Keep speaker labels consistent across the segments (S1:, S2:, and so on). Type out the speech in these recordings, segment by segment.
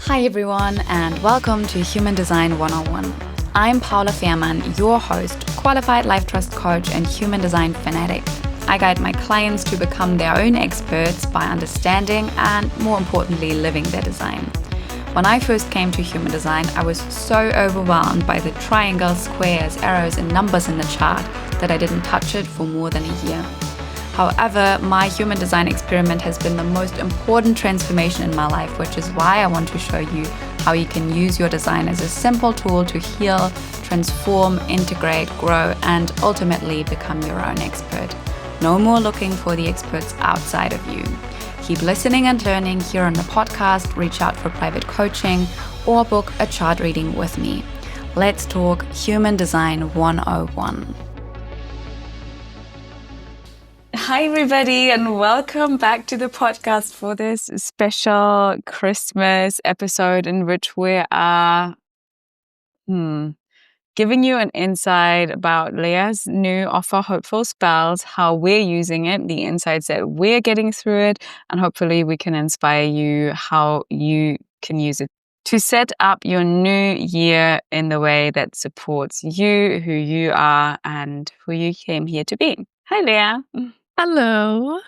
S1: Hi everyone, and welcome to Human Design 101. I'm Paula, your host, qualified life trust coach and human design fanatic. I guide my clients to become their own experts by understanding and, more importantly, living their design. When I first came to human design, I was so overwhelmed by the triangles, squares, arrows, and numbers in the chart that I didn't touch it for more than a year. However, my human design experiment has been the most important transformation in my life, which is why I want to show you how you can use your design as a simple tool to heal, transform, integrate, grow, and ultimately become your own expert. No more looking for the experts outside of you. Keep listening and learning here on the podcast, reach out for private coaching, or book a chart reading with me. Let's talk Human Design 101. Hi, everybody, and welcome back to the podcast for this special Christmas episode in which we are giving you an insight about Leah's new offer, Hopeful Spells, how we're using it, the insights that we're getting through it, and hopefully we can inspire you how you can use it to set up your new year in the way that supports you, who you are, and who you came here to be. Hi, Leah.
S2: Hello.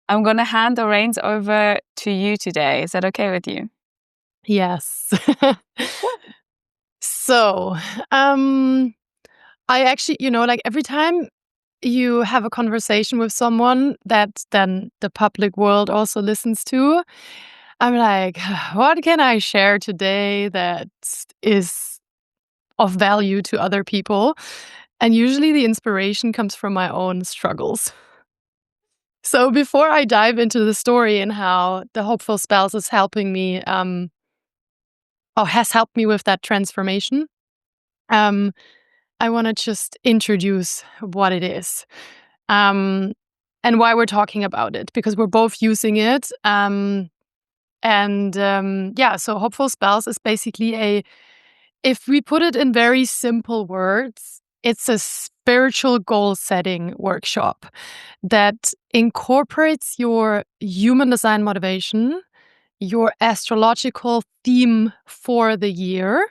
S1: I'm going to hand the reins over to you today. Is that okay with you?
S2: Yes. So, I actually, every time you have a conversation with someone that then the public world also listens to, I'm like, what can I share today that is of value to other people? And usually the inspiration comes from my own struggles. So before I dive into the story and how the Hopeful Spells is helping me, or has helped me with that transformation, I want to just introduce what it is, and why we're talking about it, because we're both using it. So Hopeful Spells is basically if we put it in very simple words, it's a spiritual goal setting workshop that incorporates your human design motivation, your astrological theme for the year.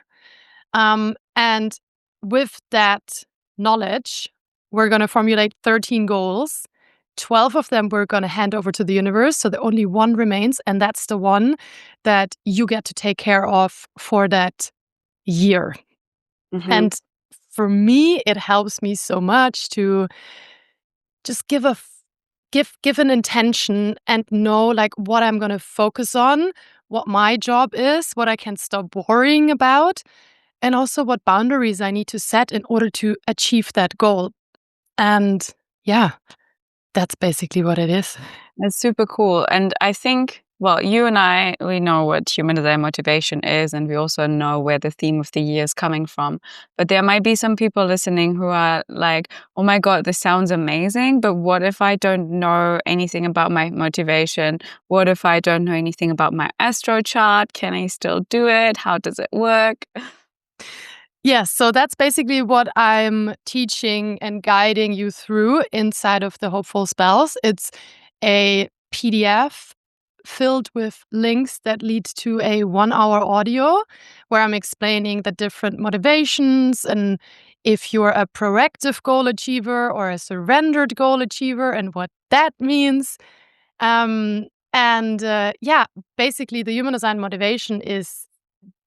S2: And with that knowledge, we're going to formulate 13 goals. 12 of them we're going to hand over to the universe. So the only one remains, and that's the one that you get to take care of for that year.
S1: Mm-hmm.
S2: And for me, it helps me so much to just give an intention and know like what I'm going to focus on, what my job is, what I can stop worrying about, and also what boundaries I need to set in order to achieve that goal. And yeah, that's basically what it is.
S1: That's super cool. And I think, well, you and I, we know what human design motivation is, and we also know where the theme of the year is coming from. But there might be some people listening who are like, oh my God, this sounds amazing, but what if I don't know anything about my motivation? What if I don't know anything about my astro chart? Can I still do it? How does it work?
S2: Yes, so that's basically what I'm teaching and guiding you through inside of the Hopeful Spells. It's a PDF filled with links that lead to a 1-hour audio where I'm explaining the different motivations and if you're a proactive goal achiever or a surrendered goal achiever and what that means. Basically the human design motivation is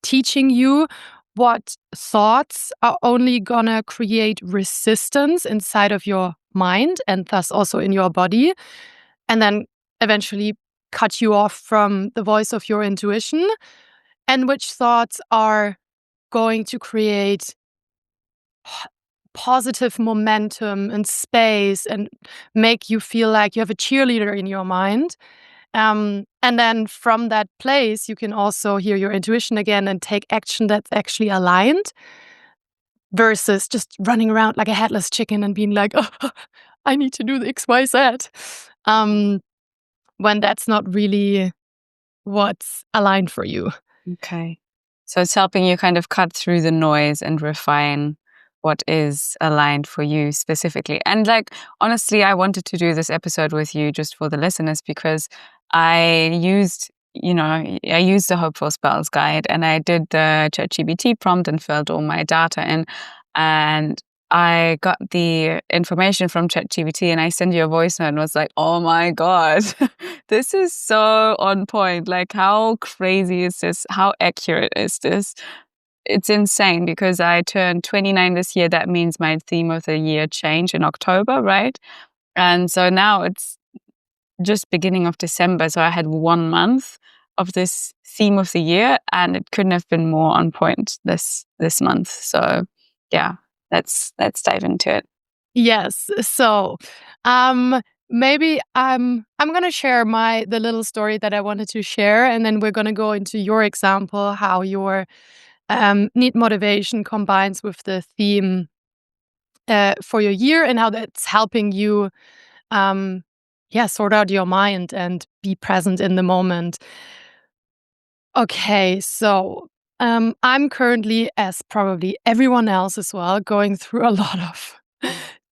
S2: teaching you what thoughts are only gonna create resistance inside of your mind and thus also in your body, and then eventually cut you off from the voice of your intuition, and which thoughts are going to create positive momentum and space and make you feel like you have a cheerleader in your mind. And then from that place, you can also hear your intuition again and take action that's actually aligned versus just running around like a headless chicken and being like, oh, I need to do the X, Y, Z. When that's not really what's aligned for you.
S1: Okay. So it's helping you kind of cut through the noise and refine what is aligned for you specifically. And like, honestly, I wanted to do this episode with you just for the listeners because I used I used the Hopeful Spells guide, and I did the ChatGPT prompt and filled all my data in. And I got the information from ChatGPT, and I sent you a voice note and was like, oh my God, this is so on point. Like, how crazy is this? How accurate is this? It's insane, because I turned 29 this year. That means my theme of the year changed in October, right? And so now it's just beginning of December. So I had 1 month of this theme of the year, and it couldn't have been more on point this month. So yeah, let's dive into it.
S2: Yes. So, maybe I'm gonna share the little story that I wanted to share, and then we're gonna go into your example, how your need motivation combines with the theme for your year, and how that's helping you, sort out your mind and be present in the moment. Okay, so I'm currently, as probably everyone else as well, going through a lot of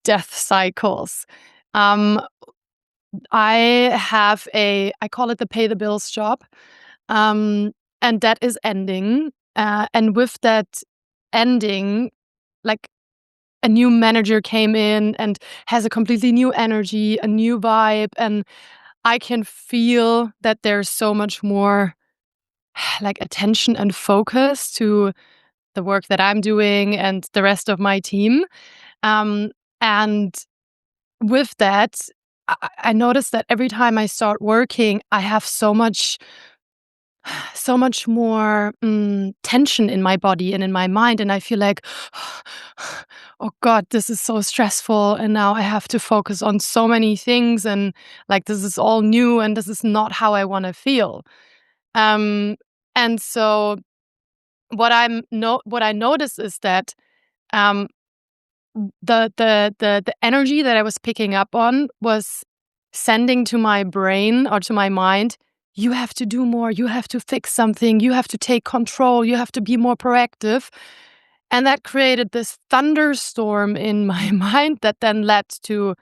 S2: death cycles. Um, I call it the pay the bills job, and that is ending. And with that ending, like a new manager came in and has a completely new energy, a new vibe, and I can feel that there's so much more like attention and focus to the work that I'm doing and the rest of my team. And with that, I noticed that every time I start working, I have so much more tension in my body and in my mind, and I feel like, oh God, this is so stressful, and now I have to focus on so many things, and like this is all new, and this is not how I want to feel. And so what I noticed is that um, the energy that I was picking up on was sending to my brain or to my mind, you have to do more, you have to fix something, you have to take control, you have to be more proactive. And that created this thunderstorm in my mind that then led to,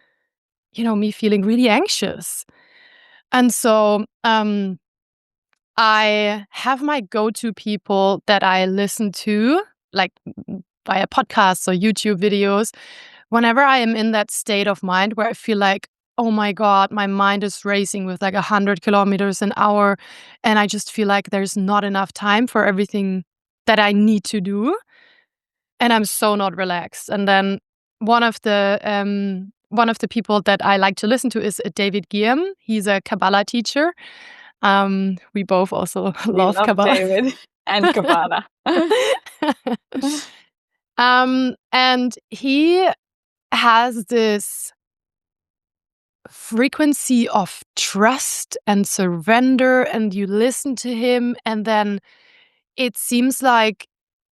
S2: me feeling really anxious. And so I have my go-to people that I listen to, like via podcasts or YouTube videos, whenever I am in that state of mind where I feel like, oh my God, my mind is racing with like 100 kilometers an hour, and I just feel like there's not enough time for everything that I need to do, and I'm so not relaxed. And then one of the people that I like to listen to is David Guillaume. He's a Kabbalah teacher. We both also
S1: We
S2: love
S1: love
S2: Kabbalah.
S1: David and Kabbalah.
S2: And he has this frequency of trust and surrender, and you listen to him, and then it seems like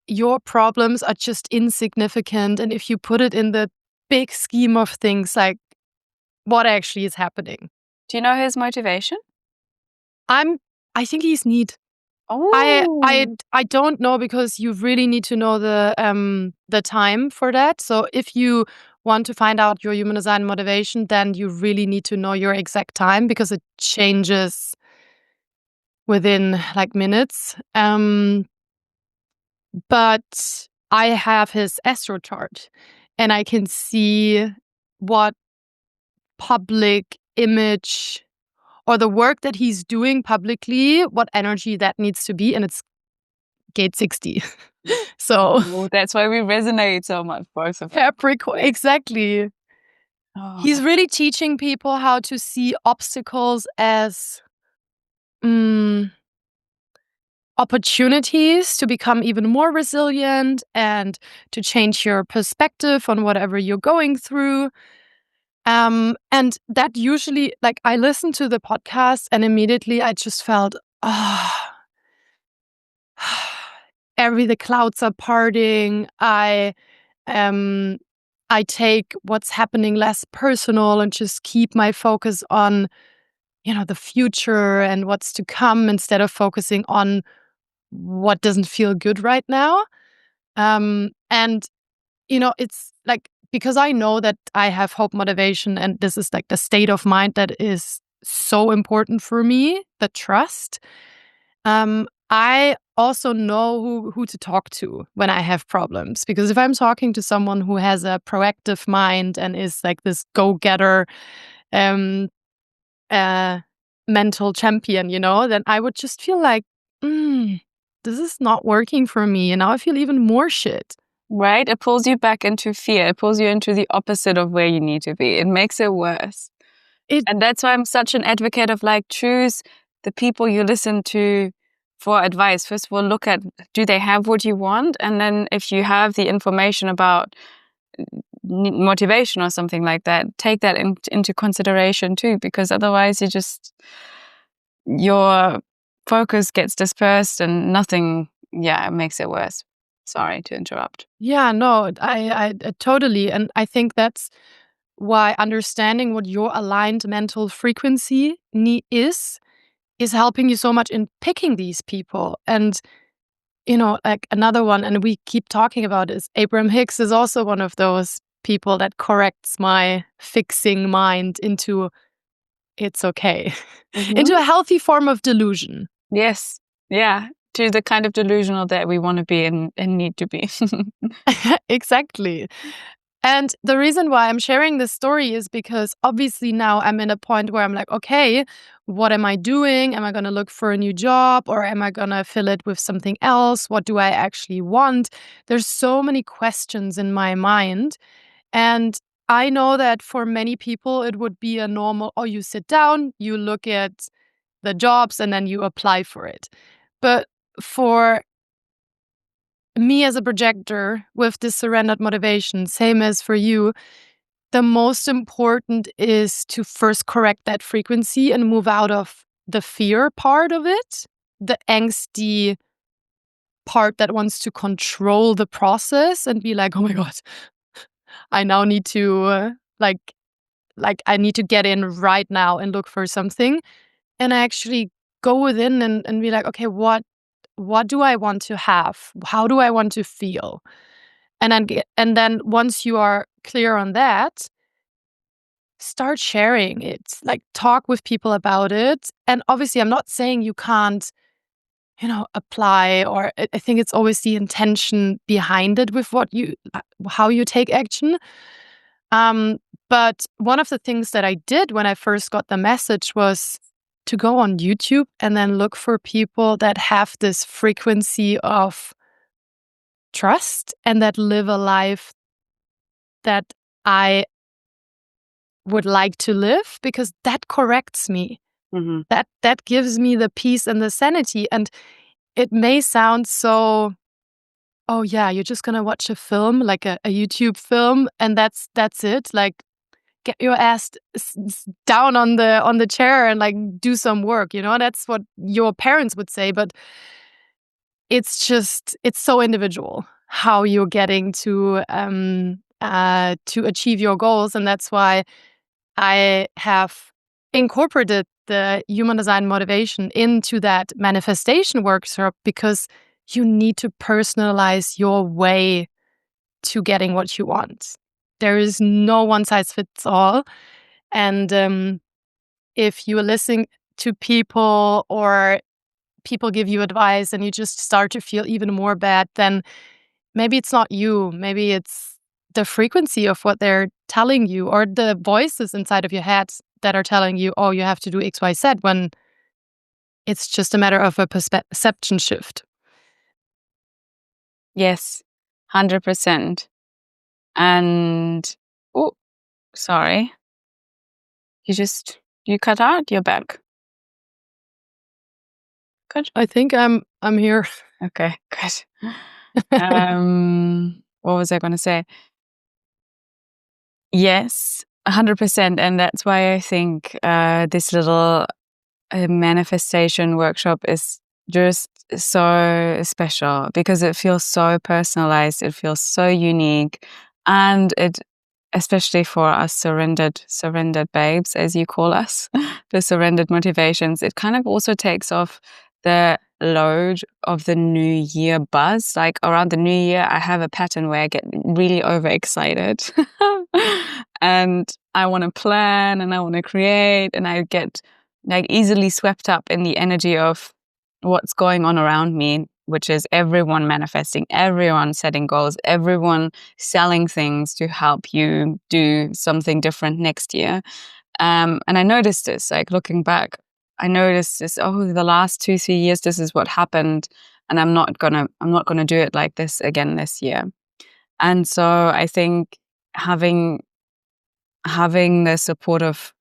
S2: your problems are just insignificant. And if you put it in the big scheme of things, like what actually is happening.
S1: Do you know his motivation?
S2: I think he's neat.
S1: Oh,
S2: I don't know, because you really need to know the time for that. So if you want to find out your human design motivation, then you really need to know your exact time, because it changes within like minutes. But I have his astro chart, and I can see what public image or the work that he's doing publicly, what energy that needs to be, and it's gate 60. So
S1: that's why we resonate so much, both of us.
S2: Capricorn, exactly.
S1: Oh,
S2: He's really teaching people how to see obstacles as opportunities to become even more resilient and to change your perspective on whatever you're going through. And that usually, like, I listened to the podcast and immediately I just felt, the clouds are parting. I take what's happening less personal and just keep my focus on, the future and what's to come, instead of focusing on what doesn't feel good right now. And it's like, because I know that I have hope motivation, and this is like the state of mind that is so important for me, the trust. I also know who to talk to when I have problems, because if I'm talking to someone who has a proactive mind and is like this go-getter, um, mental champion, then I would just feel like, this is not working for me, and now I feel even more shit.
S1: Right? It pulls you back into fear. It pulls you into the opposite of where you need to be. It makes it worse. And that's why I'm such an advocate of like, choose the people you listen to for advice. First of all, look at, do they have what you want? And then if you have the information about motivation or something like that, take that into consideration too, because otherwise your focus gets dispersed and nothing, it makes it worse. Sorry to interrupt.
S2: Yeah, no, I totally. And I think that's why understanding what your aligned mental frequency is helping you so much in picking these people. And, like another one, and we keep talking about is Abraham Hicks is also one of those people that corrects my fixing mind into it's okay, into a healthy form of delusion.
S1: Yes. Yeah. To the kind of delusional that we want to be and need to be.
S2: Exactly. And the reason why I'm sharing this story is because obviously now I'm in a point where I'm like, okay, what am I doing? Am I going to look for a new job, or am I going to fill it with something else? What do I actually want? There's so many questions in my mind. And I know that for many people, it would be a normal, oh, you sit down, you look at the jobs, and then you apply for it. But for me as a projector with this surrendered motivation, same as for you, the most important is to first correct that frequency and move out of the fear part of it, the angsty part that wants to control the process and be like, oh my God, I now need to like I need to get in right now and look for something. And I actually go within and be like, okay, what do I want to have? How do I want to feel? And then once you are clear on that, start sharing it. Like talk with people about it. And obviously I'm not saying you can't, apply, or I think it's always the intention behind it with how you take action. But one of the things that I did when I first got the message was to go on YouTube and then look for people that have this frequency of trust and that live a life that I would like to live, because that corrects me.
S1: Mm-hmm.
S2: That gives me the peace and the sanity. And it may sound so, oh yeah, you're just gonna watch a film, like a YouTube film, and that's it. Like get your ass down on the chair and like do some work. That's what your parents would say, but it's so individual how you're getting to achieve your goals, and that's why I have incorporated the human design motivation into that manifestation workshop, because you need to personalize your way to getting what you want. There is no one size fits all. And if you listen to people, or people give you advice and you just start to feel even more bad, then maybe it's not you. Maybe it's the frequency of what they're telling you, or the voices inside of your head that are telling you, oh, you have to do X, Y, Z, when it's just a matter of a perception shift.
S1: Yes, 100%. And, oh, sorry. You cut out, you're back. Good.
S2: I think I'm here.
S1: Okay, good. What was I going to say? Yes, 100%. And that's why I think this little manifestation workshop is just so special, because it feels so personalized. It feels so unique. And it, especially for us surrendered babes, as you call us, the surrendered motivations, it kind of also takes off the load of the new year buzz. Like around the new year, I have a pattern where I get really overexcited and I want to plan and I want to create, and I get like easily swept up in the energy of what's going on around me, which is everyone manifesting, everyone setting goals, everyone selling things to help you do something different next year. And I noticed this, like looking back, I noticed this, the last 2-3 years, this is what happened. And I'm not gonna do it like this again this year. And so I think having the support of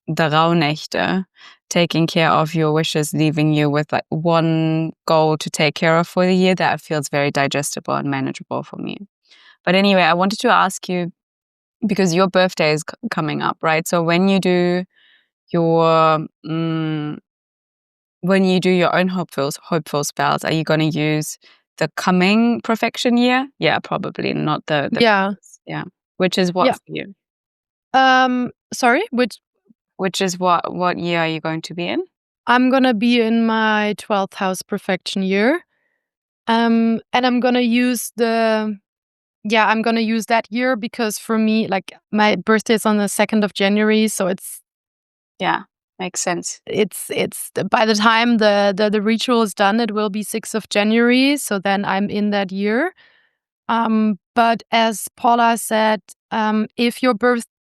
S1: the Rauhnächte, taking care of your wishes, leaving you with like one goal to take care of for the year, that feels very digestible and manageable for me. But anyway, I wanted to ask you, because your birthday is coming up, right? So when you do your own hopeful spells, are you going to use the coming profection year? Yeah, probably not the
S2: Yeah.
S1: yeah. Which is what
S2: Yeah.
S1: for you?
S2: Sorry,
S1: Which is what year are you going to be in?
S2: I'm gonna be in my 12th house profection year. And I'm gonna use I'm gonna use that year because for me, like my birthday is on the 2nd of January, so
S1: Yeah, makes sense.
S2: it's by the time the ritual is done, it will be 6th of January. So then I'm in that year. But as Paula said, if your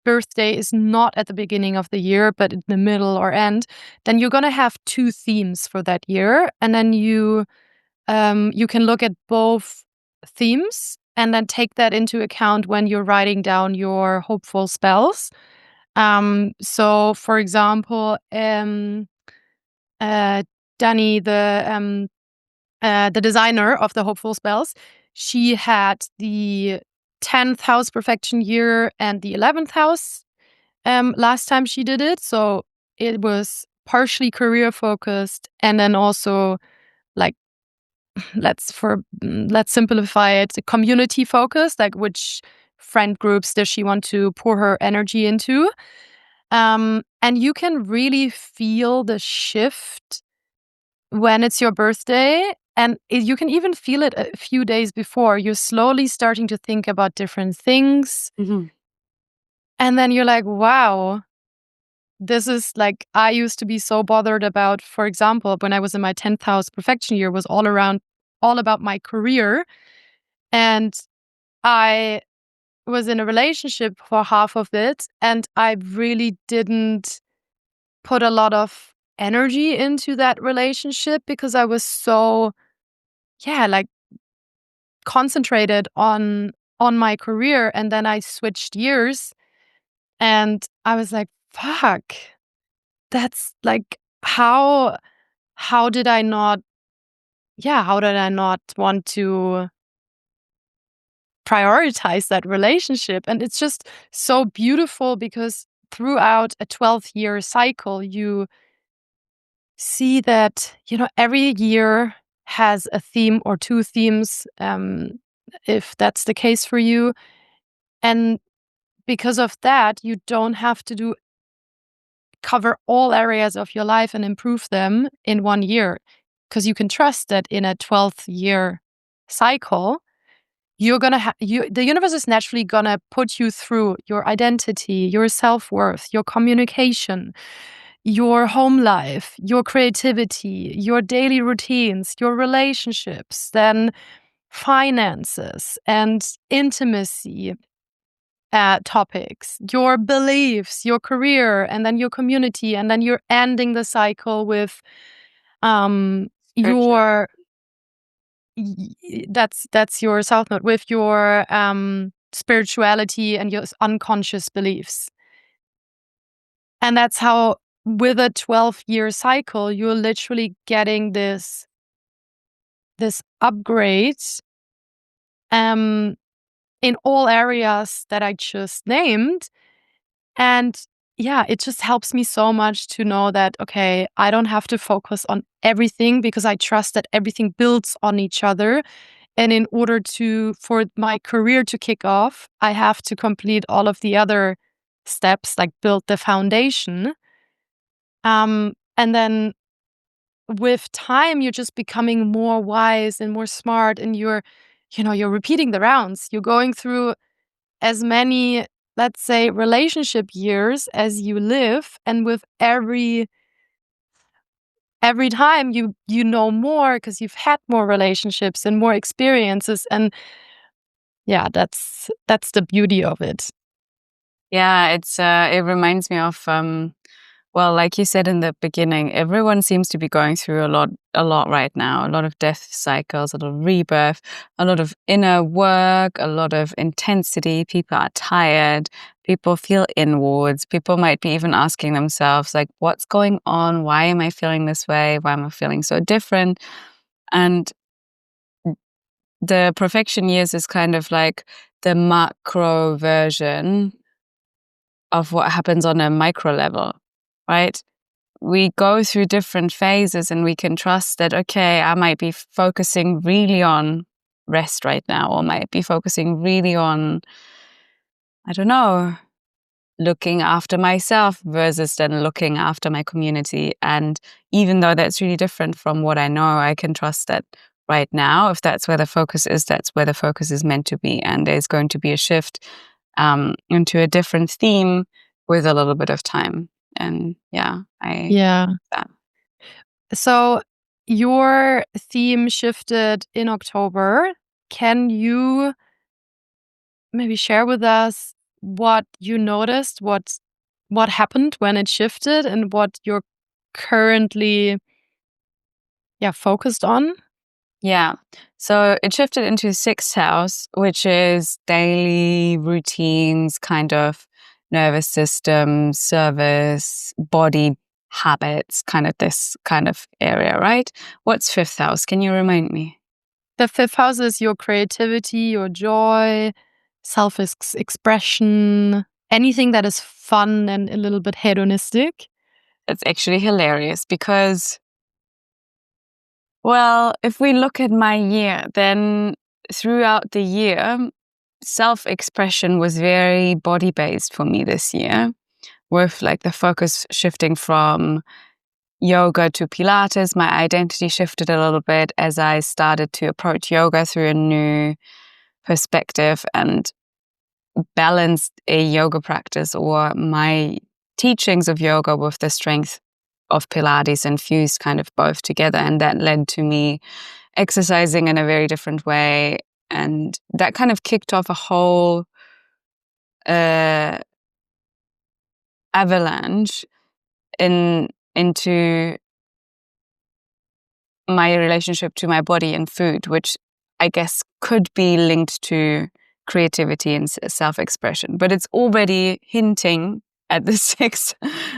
S2: birthday is not at the beginning of the year, but in the middle or end, then you're gonna have 2 themes for that year, and then you can look at both themes and then take that into account when you're writing down your hopeful spells. So, for example, Dani, the designer of the hopeful spells, she had the 10th house perfection year and the 11th house last time she did it. So it was partially career focused, and then also like let's simplify it, community focused, like which friend groups does she want to pour her energy into. And you can really feel the shift when it's your birthday. And you can even feel it a few days before. You're slowly starting to think about different things.
S1: Mm-hmm.
S2: And then you're like, wow, this is like, I used to be so bothered about, for example, when I was in my 10th house perfection year, was all about my career. And I was in a relationship for half of it, and I really didn't put a lot of energy into that relationship because I was so, like concentrated on my career. And then I switched years and I was like, fuck, that's like, how did I not want to prioritize that relationship? And it's just so beautiful because throughout a 12-year cycle, you see that, every year has a theme or 2 themes, if that's the case for you. And because of that, you don't have to cover all areas of your life and improve them in 1 year, because you can trust that in a 12th year cycle, you're gonna the universe is naturally gonna put you through your identity, your self-worth, your communication, your home life, your creativity, your daily routines, your relationships, then finances and intimacy topics, your beliefs, your career, and then your community, and then you're ending the cycle with
S1: Spiritual.
S2: your that's your south node, with your spirituality and your unconscious beliefs. And that's how, with a 12-year cycle, you're literally getting this upgrade in all areas that I just named. And it just helps me so much to know that, okay, I don't have to focus on everything because I trust that everything builds on each other. And in order for my career to kick off, I have to complete all of the other steps, like build the foundation. And then with time, you're just becoming more wise and more smart, and you're repeating the rounds. You're going through as many, let's say, relationship years as you live, and with every every time you know more because you've had more relationships and more experiences, and yeah, that's the beauty of it.
S1: Yeah, it reminds me of well, like you said in the beginning, everyone seems to be going through a lot right now. A lot of death cycles, a lot of rebirth, a lot of inner work, a lot of intensity. People are tired. People feel inwards. People might be even asking themselves, like, what's going on? Why am I feeling this way? Why am I feeling so different? And the perfection years is kind of like the macro version of what happens on a micro level, right? We go through different phases and we can trust that, okay, I might be focusing really on rest right now, or might be focusing really on, I don't know, looking after myself versus then looking after my community. And even though that's really different from what I know, I can trust that right now, if that's where the focus is, that's where the focus is meant to be. And there's going to be a shift into a different theme with a little bit of time. And yeah, I
S2: Yeah.
S1: that.
S2: So your theme shifted in October. Can you maybe share with us what you noticed, what happened when it shifted, and what you're currently, yeah, focused on?
S1: Yeah. So it shifted into sixth house, which is daily routines, kind of nervous system, service, body habits, kind of this kind of area, right? What's fifth house? Can you remind me?
S2: The fifth house is your creativity, your joy, self expression, anything that is fun and a little bit hedonistic.
S1: It's actually hilarious because, well, if we look at my year, then throughout the year, self expression was very body based for me this year, with like the focus shifting from yoga to Pilates. My identity shifted a little bit as I started to approach yoga through a new perspective and balanced a yoga practice or my teachings of yoga with the strength of Pilates and fused kind of both together. And that led to me exercising in a very different way. And that kind of kicked off a whole uh, avalanche into my relationship to my body and food, which I guess could be linked to creativity and self-expression. But it's already hinting at the sixth.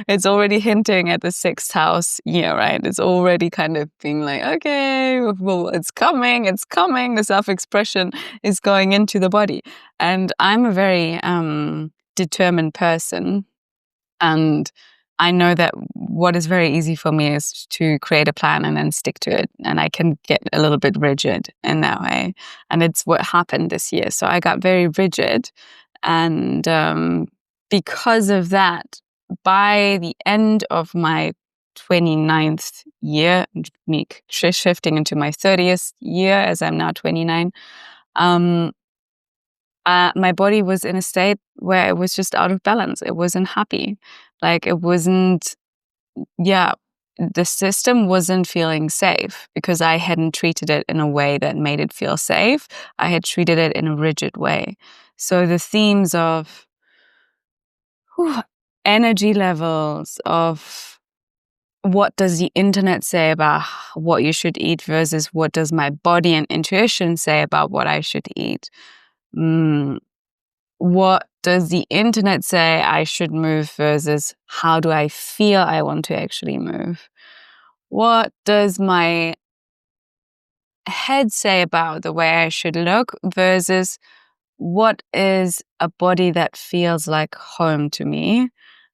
S1: It's already hinting at the sixth house year, right? It's already kind of being like, okay, well, it's coming, it's coming. The self-expression is going into the body, and I'm a very determined person. And I know that what is very easy for me is to create a plan and then stick to it. And I can get a little bit rigid in that way. And it's what happened this year. So I got very rigid. And because of that, by the end of my 29th year, me shifting into my 30th year as I'm now 29, um, my body was in a state where it was just out of balance. It wasn't happy. Like it wasn't, yeah, the system wasn't feeling safe because I hadn't treated it in a way that made it feel safe. I had treated it in a rigid way. So the themes of whew, energy levels, of what does the internet say about what you should eat versus what does my body and intuition say about what I should eat. Mm, what does the internet say I should move versus how do I feel I want to actually move? What does my head say about the way I should look versus what is a body that feels like home to me?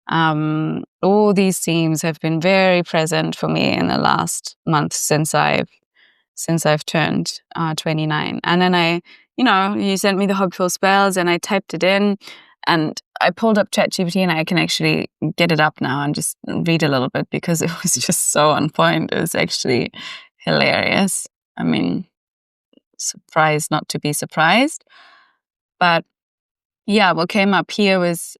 S1: All these themes have been very present for me in the last month since I've turned 29. And then you sent me the hopeful spells and I typed it in and I pulled up ChatGPT and I can actually get it up now and just read a little bit because it was just so on point. It was actually hilarious. I mean, surprised not to be surprised. But yeah, what came up here was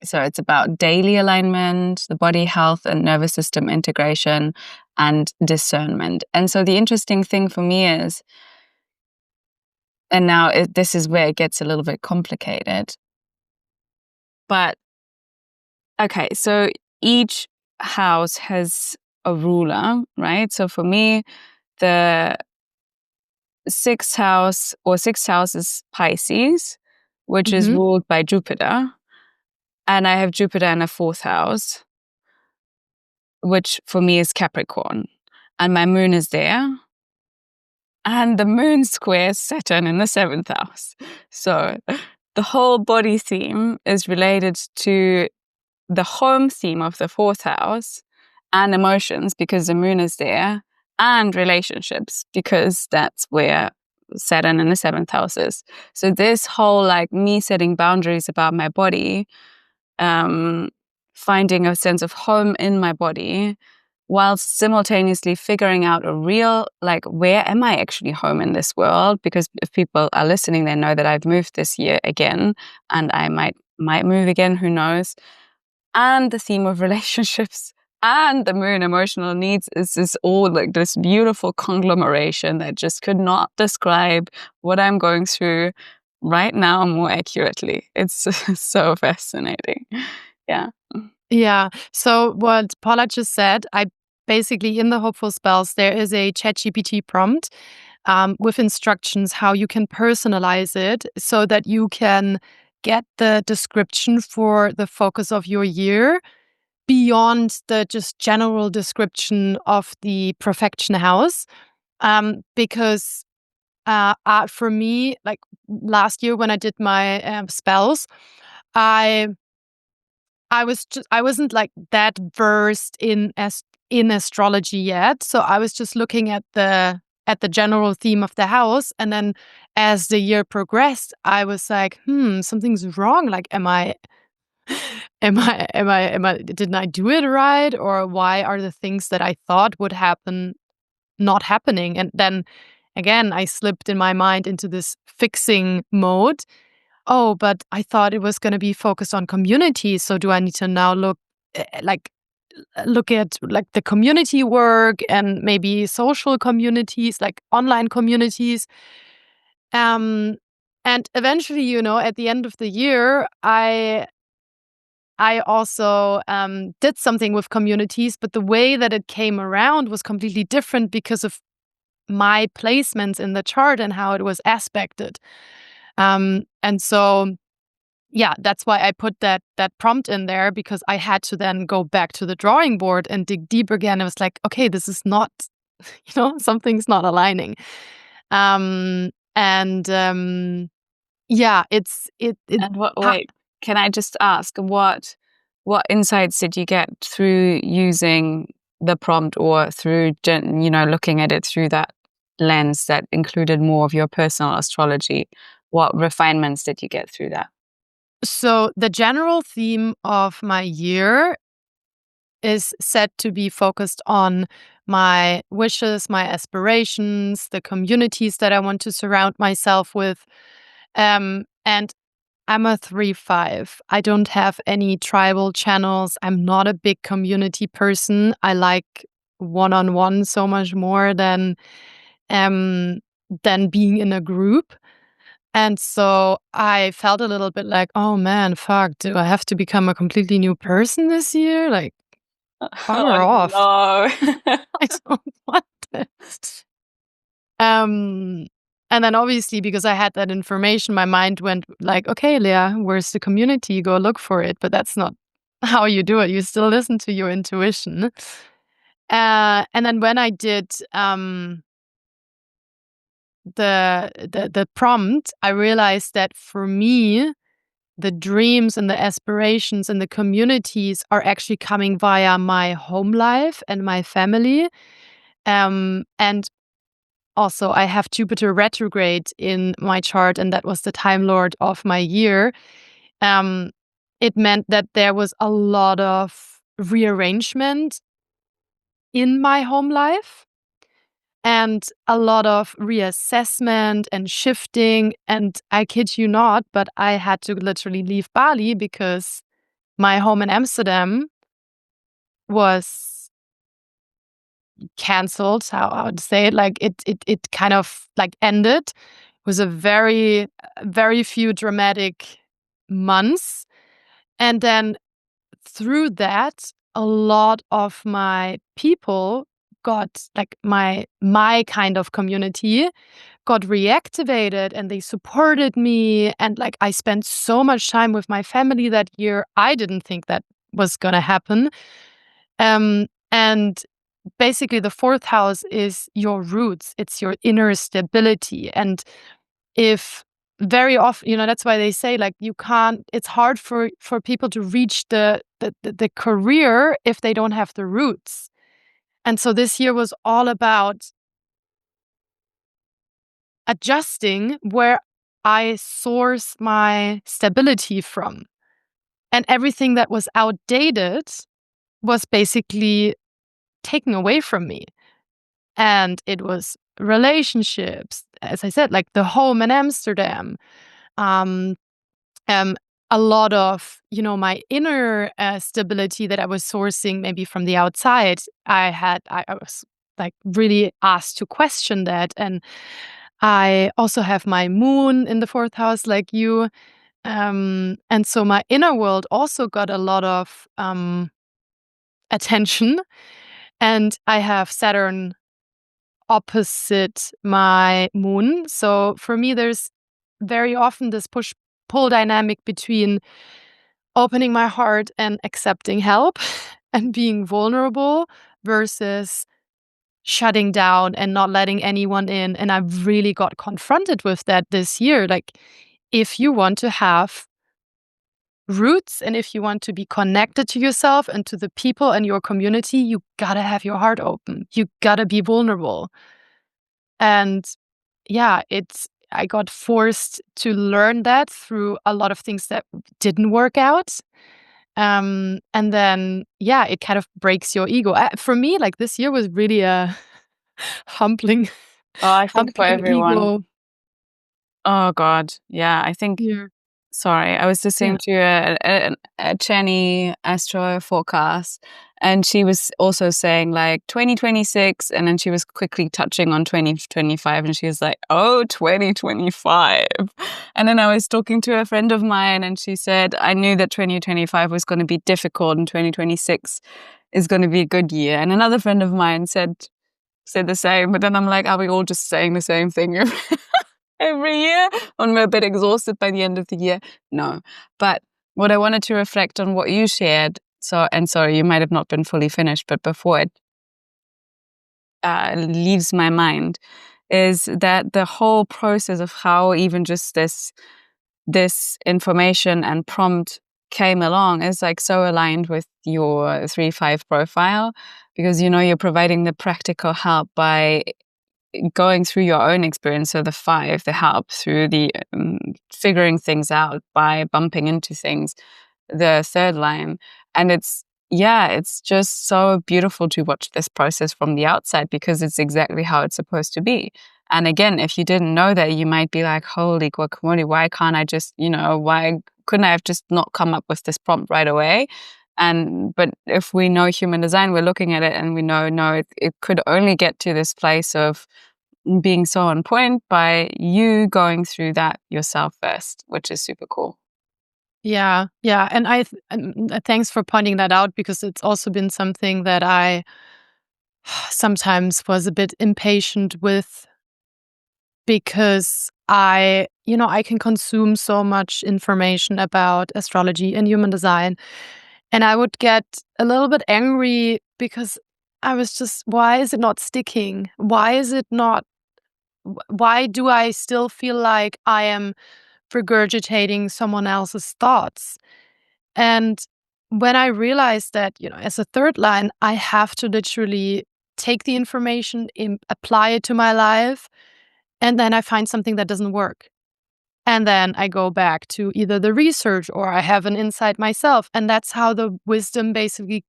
S1: So it's about daily alignment, the body health and nervous system integration, and discernment. And so the interesting thing for me is, and now this is where it gets a little bit complicated. But okay, so each house has a ruler, right? So for me, the sixth house is Pisces, which is ruled by Jupiter. And I have Jupiter in a fourth house, which for me is Capricorn. And my moon is there. And the moon squares Saturn in the seventh house. So the whole body theme is related to the home theme of the fourth house, and emotions because the moon is there, and relationships because that's where Saturn in the seventh house is. So this whole like me setting boundaries about my body, finding a sense of home in my body, whilst simultaneously figuring out a real, like, where am I actually home in this world? Because if people are listening, they know that I've moved this year again, and I might move again, who knows? And the theme of relationships and the moon emotional needs is all like this beautiful conglomeration that just could not describe what I'm going through right now more accurately. It's so fascinating. Yeah.
S2: Yeah. So what Paula just said, I basically, in the Hopeful Spells, there is a ChatGPT prompt with instructions how you can personalize it so that you can get the description for the focus of your year beyond the just general description of the profection house. Because for me, like last year when I did my spells, I wasn't like that versed in astrology yet, so I was just looking at the general theme of the house, and then as the year progressed, I was like, something's wrong. Like, didn't I do it right, or why are the things that I thought would happen not happening? And then again, I slipped in my mind into this fixing mode. Oh, but I thought it was going to be focused on community. So do I need to now look at like the community work and maybe social communities, like online communities? And eventually, at the end of the year, I also did something with communities, but the way that it came around was completely different because of my placements in the chart and how it was aspected. And so, yeah, that's why I put that prompt in there, because I had to then go back to the drawing board and dig deeper again. It was like, okay, this is not, something's not aligning. Yeah,
S1: And wait, can I just ask what insights did you get through using the prompt, or through looking at it through that lens that included more of your personal astrology? What refinements did you get through that?
S2: So the general theme of my year is set to be focused on my wishes, my aspirations, the communities that I want to surround myself with. And I'm a 3/5. I don't have any tribal channels. I'm not a big community person. I like one-on-one so much more than being in a group. And so I felt a little bit like, oh man, fuck, do I have to become a completely new person this year? Like, bugger off.
S1: No.
S2: I don't want this. And then obviously, because I had that information, my mind went like, okay, Leah, where's the community? Go look for it. But that's not how you do it. You still listen to your intuition. And then when I did the prompt, I realized that for me, the dreams and the aspirations and the communities are actually coming via my home life and my family. And also, I have Jupiter retrograde in my chart, and that was the Time Lord of my year. It meant that there was a lot of rearrangement in my home life and a lot of reassessment and shifting. And I kid you not, but I had to literally leave Bali because my home in Amsterdam was cancelled, how I would say it, like it kind of like ended. It was a very few dramatic months. And then through that, a lot of my people got like my kind of community got reactivated, and they supported me, and like I spent so much time with my family that year. I didn't think that was gonna happen. And basically the fourth house is your roots, it's your inner stability. And if very often, that's why they say like you can't, it's hard for people to reach the career if they don't have the roots. And so this year was all about adjusting where I source my stability from. And everything that was outdated was basically taken away from me. And it was relationships, as I said, like the home in Amsterdam, um, um, a lot of, my inner stability that I was sourcing maybe from the outside. I was like really asked to question that. And I also have my moon in the fourth house, like you. And so my inner world also got a lot of attention. And I have Saturn opposite my moon. So for me, there's very often this push pull dynamic between opening my heart and accepting help and being vulnerable versus shutting down and not letting anyone in. And I really got confronted with that this year. Like, if you want to have roots and if you want to be connected to yourself and to the people and your community, you gotta have your heart open. You gotta be vulnerable. And yeah, I got forced to learn that through a lot of things that didn't work out. And then, yeah, it kind of breaks your ego. For me, like this year was really a humbling,
S1: Oh, I think for
S2: humbling
S1: everyone.
S2: ego
S1: Oh God, yeah. I think.
S2: year.
S1: Sorry, I was listening
S2: Yeah.
S1: to a Chenny Astro forecast, and she was also saying like 2026, and then she was quickly touching on 2025, and she was like, "Oh, 2025." And then I was talking to a friend of mine, and she said, "I knew that 2025 was going to be difficult, and 2026 is going to be a good year." And another friend of mine said the same, but then I'm like, "Are we all just saying the same thing?" Every year when we're a bit exhausted by the end of the year? No. But what I wanted to reflect on what you shared, sorry, you might have not been fully finished, but before it leaves my mind, is that the whole process of how even just this information and prompt came along is like so aligned with your 3-5 profile, because you're providing the practical help by going through your own experience. So the 5, the help through the figuring things out by bumping into things, the third line. And it's just so beautiful to watch this process from the outside, because it's exactly how it's supposed to be. And again, if you didn't know that, you might be like, holy guacamole, why can't I just, why couldn't I have just not come up with this prompt right away? But if we know human design, we're looking at it and we know, no, it could only get to this place of being so on point by you going through that yourself first, which is super cool.
S2: Yeah. Yeah. And thanks for pointing that out, because it's also been something that I sometimes was a bit impatient with, because I can consume so much information about astrology and human design. And I would get a little bit angry because I was just, why is it not sticking? Why is it not? Why do I still feel like I am regurgitating someone else's thoughts? And when I realized that, as a third line, I have to literally take the information, apply it to my life, and then I find something that doesn't work. And then I go back to either the research or I have an insight myself. And that's how the wisdom basically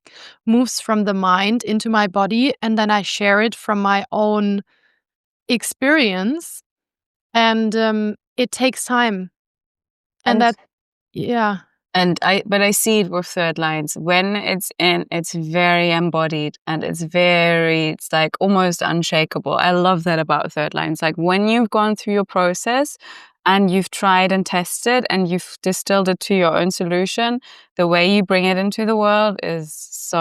S2: moves from the mind into my body. And then I share it from my own experience. And it takes time. And
S1: And
S2: that, yeah.
S3: But I see it with third lines. When it's in, it's very embodied and it's like almost unshakable. I love that about third lines. Like when you've gone through your process and you've tried and tested and you've distilled it to your own solution, the way you bring it into the world is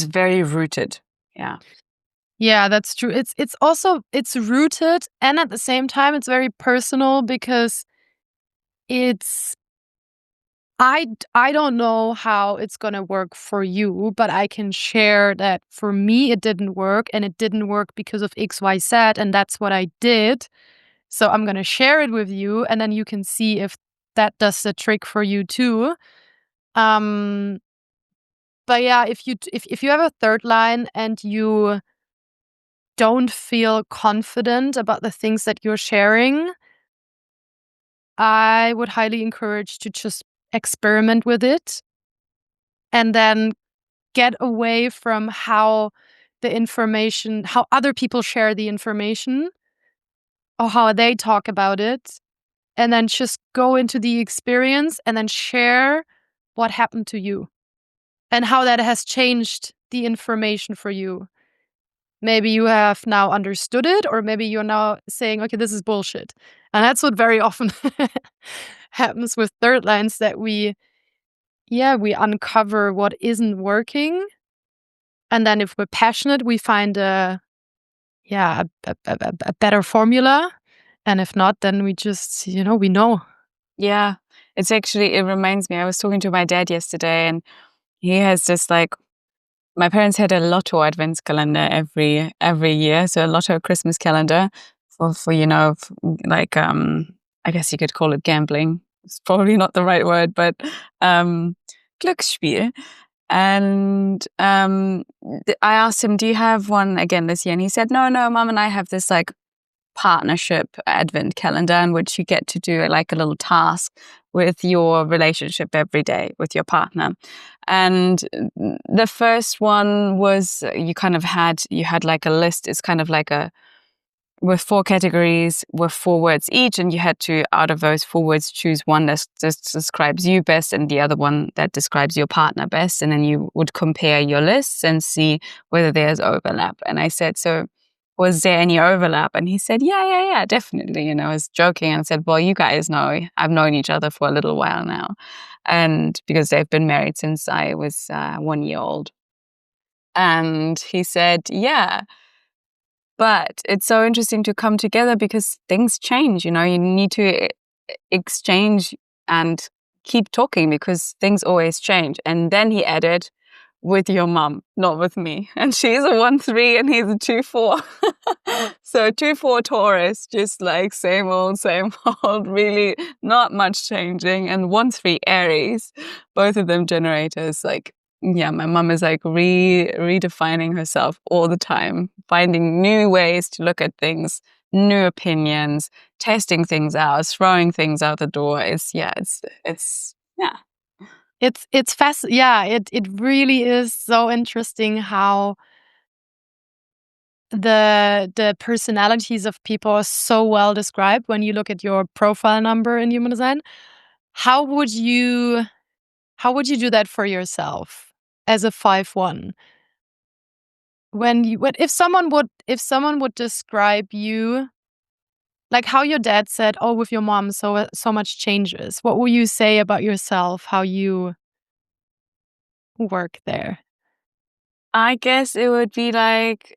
S3: very rooted. Yeah.
S2: Yeah, that's true. It's also it's rooted, and at the same time it's very personal because it's I don't know how it's gonna work for you, but I can share that for me it didn't work, and it didn't work because of XYZ, and that's what I did. So I'm gonna share it with you, and then you can see if that does the trick for you too. Um, but yeah, if you have a third line and you don't feel confident about the things that you're sharing, I would highly encourage to just experiment with it and then get away from how how other people share the information or how they talk about it, and then just go into the experience and then share what happened to you and how that has changed the information for you. Maybe you have now understood it, or maybe you're now saying, okay, this is bullshit. And that's what very often happens with third lines, that we uncover what isn't working. And then if we're passionate, we find a better formula. And if not, then we just, we know.
S3: Yeah. It reminds me, I was talking to my dad yesterday and he has just like, my parents had a Lotto advents calendar every year. So a Lotto Christmas calendar for like, I guess you could call it gambling. It's probably not the right word, but, Glücksspiel. And, I asked him, do you have one again this year? And he said, no, Mum and I have this like partnership advent calendar in which you get to do like a little task with your relationship every day with your partner. And the first one was you had like a list. It's kind of like with 4 categories with 4 words each, and you had to, out of those 4 words, choose one that just describes you best and the other one that describes your partner best. And then you would compare your lists and see whether there's overlap. And I said, so was there any overlap? And he said, yeah, definitely. I was joking and said, well, you guys know I've known each other for a little while now. And because they've been married since I was 1 year old. And he said, yeah. But it's so interesting to come together because things change, you need to exchange and keep talking because things always change. And then he added, with your mum, not with me. And she's a 1-3 and he's a 2-4. So 2-4 Taurus, just like same old, really not much changing. And 1-3 Aries, both of them generators, like, yeah, my mum is like redefining herself all the time, finding new ways to look at things, new opinions, testing things out, throwing things out the door. It's yeah.
S2: It's yeah, it really is so interesting how the personalities of people are so well described when you look at your profile number in human design. How would you do that for yourself as a 5-1? If someone would describe you like how your dad said, oh, with your mom so much changes, what will you say about yourself, how you work there?
S3: I guess it would be like,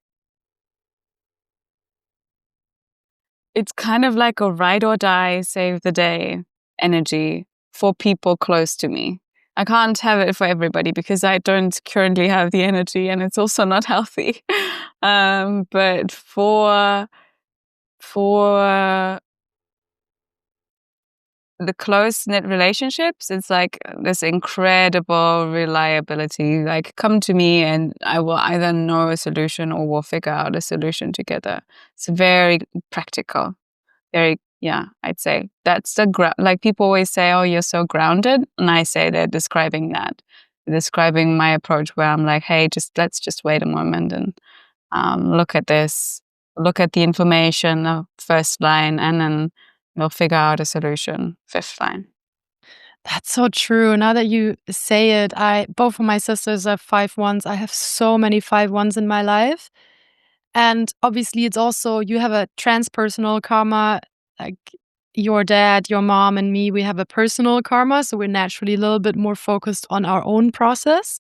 S3: it's kind of like a ride or die, save the day energy for people close to me. I can't have it for everybody because I don't currently have the energy and it's also not healthy. But for the close-knit relationships, it's like this incredible reliability. Like, come to me and I will either know a solution or we'll figure out a solution together. It's very practical. Yeah, I'd say that's like people always say, oh, you're so grounded. And I say they're describing that. They're describing my approach where I'm like, hey, let's just wait a moment and look at this, look at the information, the first line, and then we'll figure out a solution. Fifth line.
S2: That's so true. Now that you say it, both of my sisters have 5-1s. I have so many 5-1s in my life. And obviously it's also, you have a transpersonal karma, like your dad, your mom, and me, we have a personal karma. So we're naturally a little bit more focused on our own process.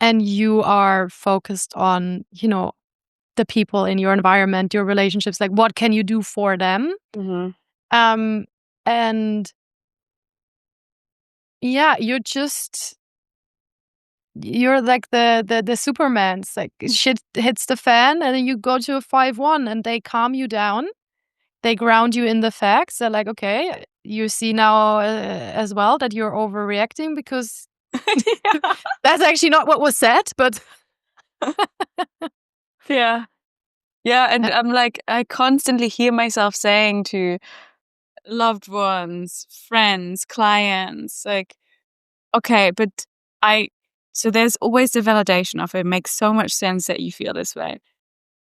S2: And you are focused on, the people in your environment, your relationships, like what can you do for them?
S3: Mm-hmm.
S2: And yeah, you're like the Supermans, like shit hits the fan and then you go to a 5-1 and they calm you down. They ground you in the facts. They're like, okay, you see now as well that you're overreacting because that's actually not what was said, but
S3: Yeah. Yeah. And I'm like, I constantly hear myself saying to loved ones, friends, clients, like, okay, but so there's always the validation of it. It makes so much sense that you feel this way.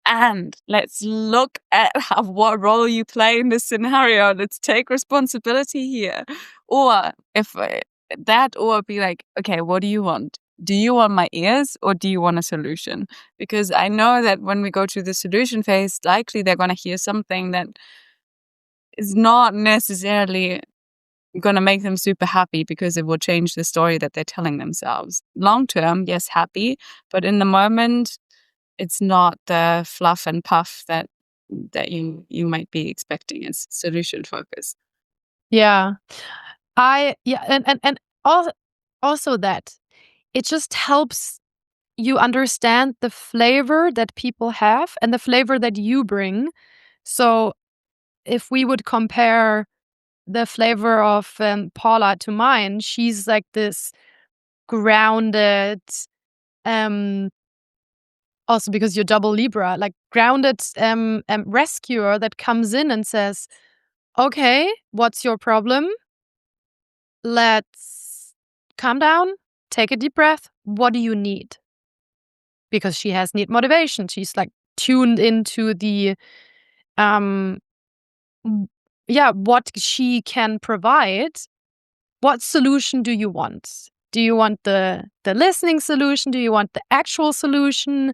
S3: And let's look at what role you play in this scenario. Let's take responsibility here. Or if or be like, okay, what do you want? Do you want my ears or do you want a solution? Because I know that when we go to the solution phase, likely they're going to hear something that is not necessarily going to make them super happy because it will change the story that they're telling themselves. Long term, yes, happy. But in the moment, it's not the fluff and puff that you might be expecting. It's solution focused.
S2: yeah. And also that it just helps you understand the flavor that people have and the flavor that you bring. So if we would compare the flavor of Paula to mine, she's like this grounded, also because you're double Libra, like grounded rescuer that comes in and says, okay, what's your problem? Let's calm down, take a deep breath. What do you need? Because she has need motivation. She's like tuned into the what she can provide. What solution do you want? Do you want the listening solution? Do you want the actual solution?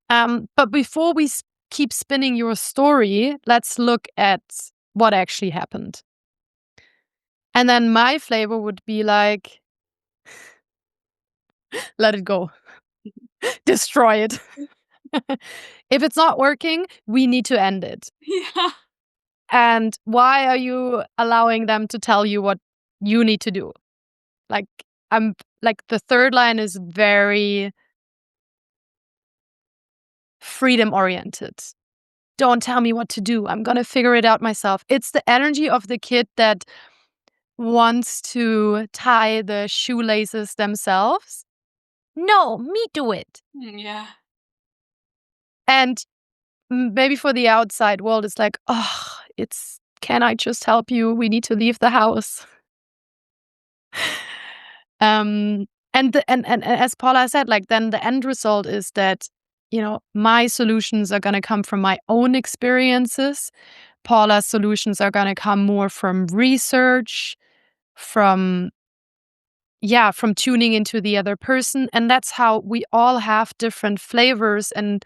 S2: But before we keep spinning your story, let's look at what actually happened. And then my flavor would be like, let it go. Destroy it. If it's not working, we need to end it.
S3: Yeah.
S2: And why are you allowing them to tell you what you need to do? Like, I'm like, the third line is very freedom oriented. Don't tell me what to do. I'm going to figure it out myself. It's the energy of the kid that wants to tie the shoelaces themselves. No, me do it.
S3: Yeah.
S2: And maybe for the outside world, it's like, oh, can I just help you? We need to leave the house. And as Paula said, like, then the end result is that, my solutions are going to come from my own experiences. Paula's solutions are going to come more from research, from tuning into the other person. And that's how we all have different flavors. And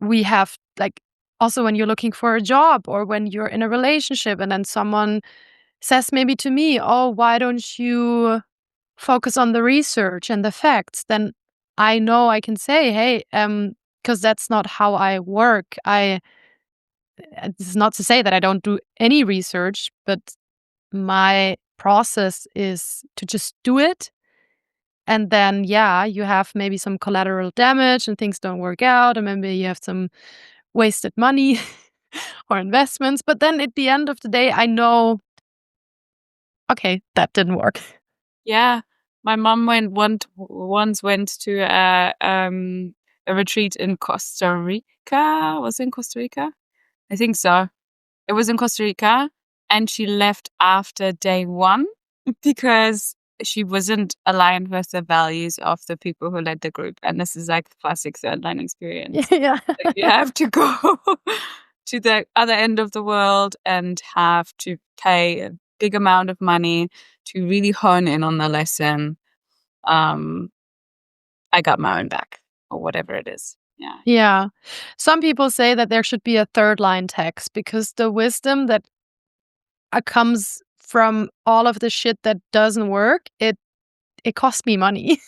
S2: we have, like, also when you're looking for a job or when you're in a relationship and then someone says maybe to me, oh, why don't you focus on the research and the facts? Then I know I can say, hey, because that's not how I work. This is not to say that I don't do any research, but my process is to just do it. And then, you have maybe some collateral damage and things don't work out. And maybe you have some wasted money or investments. But then at the end of the day, I know, okay, that didn't work.
S3: Yeah. My mom once went to a retreat in Costa Rica. Was it in Costa Rica? I think so. It was in Costa Rica, and she left after day 1 because she wasn't aligned with the values of the people who led the group. And this is like the classic third line experience.
S2: Yeah.
S3: Like, you have to go. to the other end of the world and have to pay a big amount of money to really hone in on the lesson, I got my own back or whatever it is. Yeah.
S2: Yeah. Some people say that there should be a third line text because the wisdom that comes from all of the shit that doesn't work, it costs me money.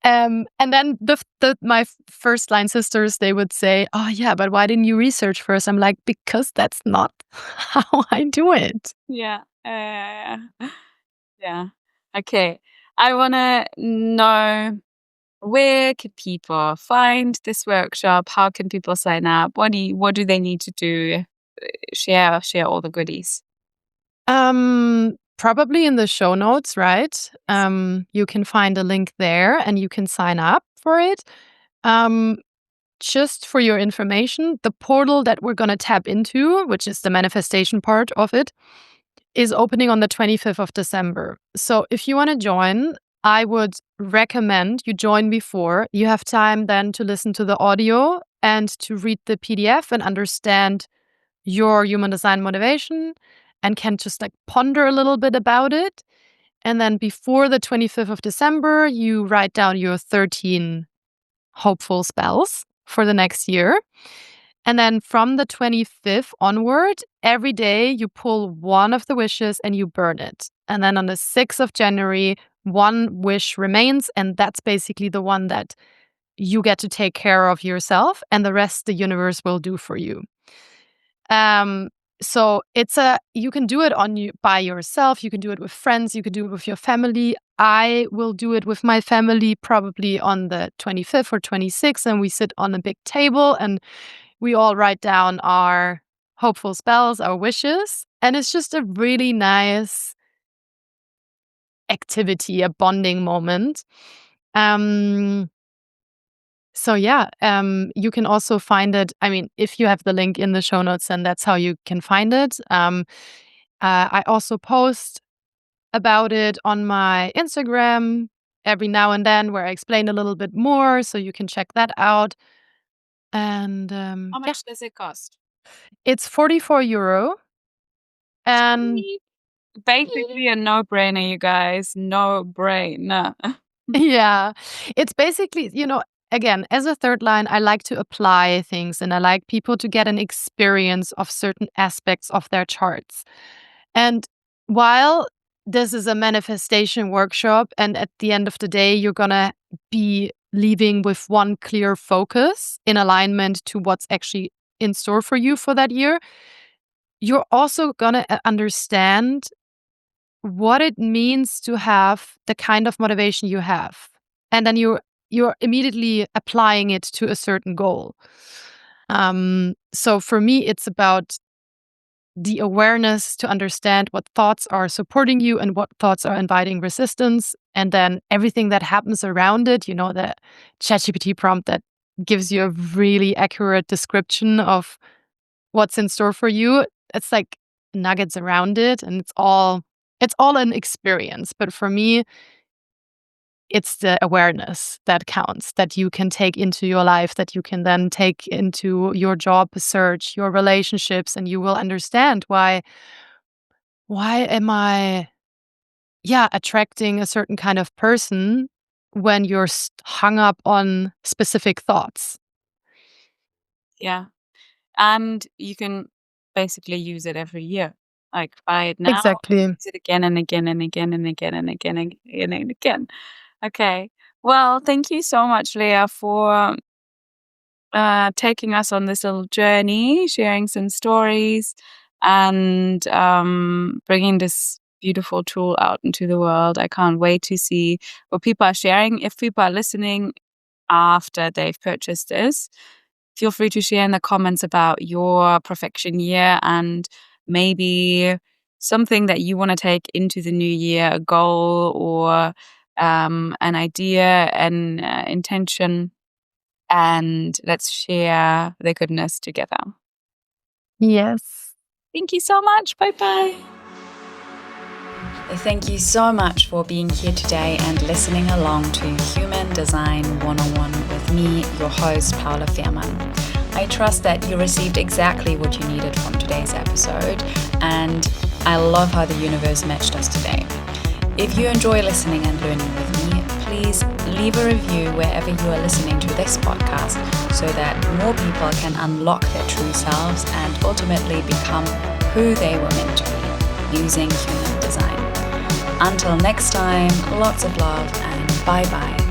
S2: And then my first line sisters, they would say, "Oh yeah, but why didn't you research first?" I'm like, because that's not how I do it.
S3: Yeah. Yeah. Okay. I want to know, where could people find this workshop? How can people sign up? What do they need to do? Share all the goodies.
S2: Probably in the show notes, right? You can find a link there and you can sign up for it. Just for your information, the portal that we're going to tap into, which is the manifestation part of it, is opening on the 25th of December. So if you want to join, I would recommend you join before. You have time then to listen to the audio and to read the PDF and understand your human design motivation and can just like ponder a little bit about it. And then before the 25th of December, you write down your 13 hopeful spells for the next year. And then from the 25th onward, every day you pull one of the wishes and you burn it. And then on the 6th of January, one wish remains. And that's basically the one that you get to take care of yourself, and the rest the universe will do for you. So you can do it by yourself. You can do it with friends. You can do it with your family. I will do it with my family probably on the 25th or 26th, and we sit on a big table and we all write down our hopeful spells, our wishes, and it's just a really nice activity, a bonding moment. So yeah, you can also find it. I mean, if you have the link in the show notes, then that's how you can find it. I also post about it on my Instagram every now and then, where I explain a little bit more, so you can check that out. And
S3: How much does it cost?
S2: it's €44, and
S3: Sweet. Basically a no-brainer, you guys. No-brainer.
S2: yeah, it's basically, again, as a third line, I like to apply things and I like people to get an experience of certain aspects of their charts. And while this is a manifestation workshop, and at the end of the day, you're going to be leaving with one clear focus in alignment to what's actually in store for you for that year, you're also going to understand what it means to have the kind of motivation you have. And then you're immediately applying it to a certain goal. So for me, it's about the awareness to understand what thoughts are supporting you and what thoughts are inviting resistance. And then everything that happens around it, the ChatGPT prompt that gives you a really accurate description of what's in store for you. It's like nuggets around it, and it's all an experience. But for me, it's the awareness that counts, that you can take into your life, that you can then take into your job search, your relationships, and you will understand why am I attracting a certain kind of person when you're hung up on specific thoughts.
S3: Yeah. And you can basically use it every year. Like, buy it now,
S2: Exactly.
S3: use it again and again and again and again and again and again and again. Okay. Well, thank you so much, Leah, for taking us on this little journey, sharing some stories, and bringing this beautiful tool out into the world. I can't wait to see what people are sharing. If people are listening after they've purchased this, feel free to share in the comments about your profection year and maybe something that you want to take into the new year, a goal or an idea, an intention, and let's share the goodness together.
S2: Yes.
S3: Thank you so much. Bye-bye.
S1: Thank you so much for being here today and listening along to Human Design 101 with me, your host, Paula Fehrmann. I trust that you received exactly what you needed from today's episode, and I love how the universe matched us today. If you enjoy listening and learning with me, please leave a review wherever you are listening to this podcast so that more people can unlock their true selves and ultimately become who they were meant to be using human design. Until next time, lots of love and bye-bye.